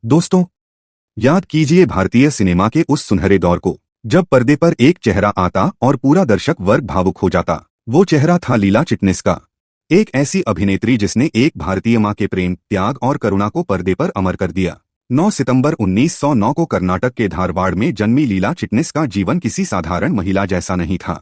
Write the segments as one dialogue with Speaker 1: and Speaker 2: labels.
Speaker 1: दोस्तों, याद कीजिए भारतीय सिनेमा के उस सुनहरे दौर को, जब पर्दे पर एक चेहरा आता और पूरा दर्शक वर्ग भावुक हो जाता। वो चेहरा था लीला चिटनिस का, एक ऐसी अभिनेत्री जिसने एक भारतीय मां के प्रेम, त्याग और करुणा को पर्दे पर अमर कर दिया। 9 सितंबर 1909 को कर्नाटक के धारवाड़ में जन्मी लीला चिटनिस का जीवन किसी साधारण महिला जैसा नहीं था।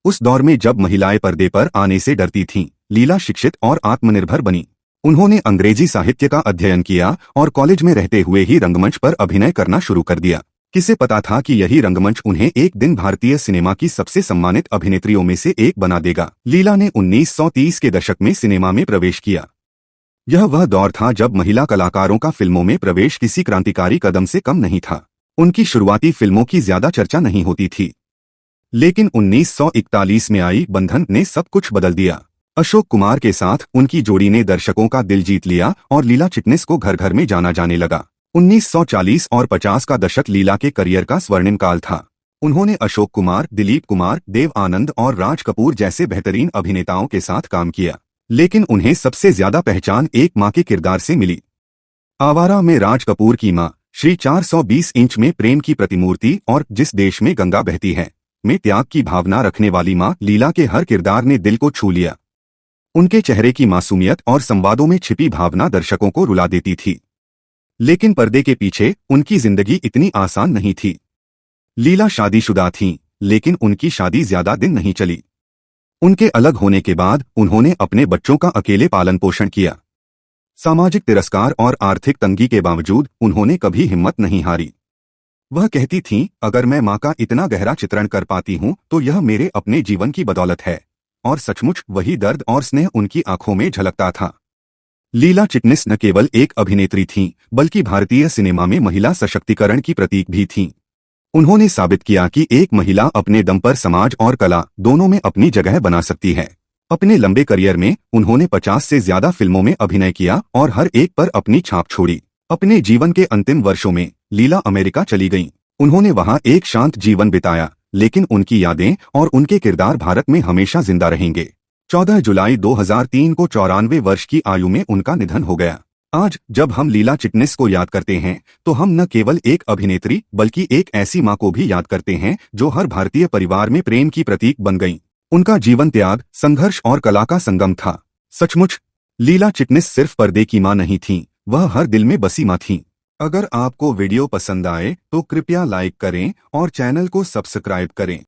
Speaker 1: उस दौर में जब महिलाएं पर्दे पर आने से डरती थीं, लीला शिक्षित और आत्मनिर्भर बनी। उन्होंने अंग्रेजी साहित्य का अध्ययन किया और कॉलेज में रहते हुए ही रंगमंच पर अभिनय करना शुरू कर दिया। किसे पता था कि यही रंगमंच उन्हें एक दिन भारतीय सिनेमा की सबसे सम्मानित अभिनेत्रियों में से एक बना देगा। लीला ने 1930 के दशक में सिनेमा में प्रवेश किया। यह वह दौर था जब महिला कलाकारों का फिल्मों में प्रवेश किसी क्रांतिकारी कदम से कम नहीं था। उनकी शुरुआती फिल्मों की ज्यादा चर्चा नहीं होती थी, लेकिन 1941 में आई बंधन ने सब कुछ बदल दिया। अशोक कुमार के साथ उनकी जोड़ी ने दर्शकों का दिल जीत लिया और लीला चिटनिस को घर घर में जाना जाने लगा। 1940 और 50 का दशक लीला के करियर का स्वर्णिम काल था। उन्होंने अशोक कुमार, दिलीप कुमार, देव आनंद और राज कपूर जैसे बेहतरीन अभिनेताओं के साथ काम किया, लेकिन उन्हें सबसे ज्यादा पहचान एक मां के किरदार से मिली। आवारा में राज कपूर की मां, श्री 420 इंच में प्रेम की प्रतिमूर्ति और जिस देश में गंगा बहती है में त्याग की भावना रखने वाली मां लीला के हर किरदार ने दिल को छू लिया। उनके चेहरे की मासूमियत और संवादों में छिपी भावना दर्शकों को रुला देती थी, लेकिन पर्दे के पीछे उनकी जिंदगी इतनी आसान नहीं थी। लीला शादीशुदा थीं, लेकिन उनकी शादी ज्यादा दिन नहीं चली। उनके अलग होने के बाद उन्होंने अपने बच्चों का अकेले पालन पोषण किया। सामाजिक तिरस्कार और आर्थिक तंगी के बावजूद उन्होंने कभी हिम्मत नहीं हारी। वह कहती थीं, अगर मैं मां का इतना गहरा चित्रण कर पाती हूं तो यह मेरे अपने जीवन की बदौलत है। और सचमुच वही दर्द और स्नेह उनकी आंखों में झलकता था। लीला चिटनिस न केवल एक अभिनेत्री थीं, बल्कि भारतीय सिनेमा में महिला सशक्तिकरण की प्रतीक भी थीं। उन्होंने साबित किया कि एक महिला अपने दम पर समाज और कला दोनों में अपनी जगह बना सकती है। अपने लंबे करियर में उन्होंने 50 से ज्यादा फिल्मों में अभिनय किया और हर एक पर अपनी छाप छोड़ी। अपने जीवन के अंतिम वर्षों में लीला अमेरिका चली गईं। उन्होंने वहां एक शांत जीवन बिताया, लेकिन उनकी यादें और उनके किरदार भारत में हमेशा जिंदा रहेंगे। 14 जुलाई 2003 को 94 वर्ष की आयु में उनका निधन हो गया। आज जब हम लीला चिटनिस को याद करते हैं तो हम न केवल एक अभिनेत्री बल्कि एक ऐसी मां को भी याद करते हैं जो हर भारतीय परिवार में प्रेम की प्रतीक बन गईं। उनका जीवन त्याग, संघर्ष और कला का संगम था। सचमुच लीला चिटनिस सिर्फ पर्दे की मां नहीं थीं, वह हर दिल में बसी मां थीं। अगर आपको वीडियो पसंद आए तो कृपया लाइक करें और चैनल को सब्सक्राइब करें।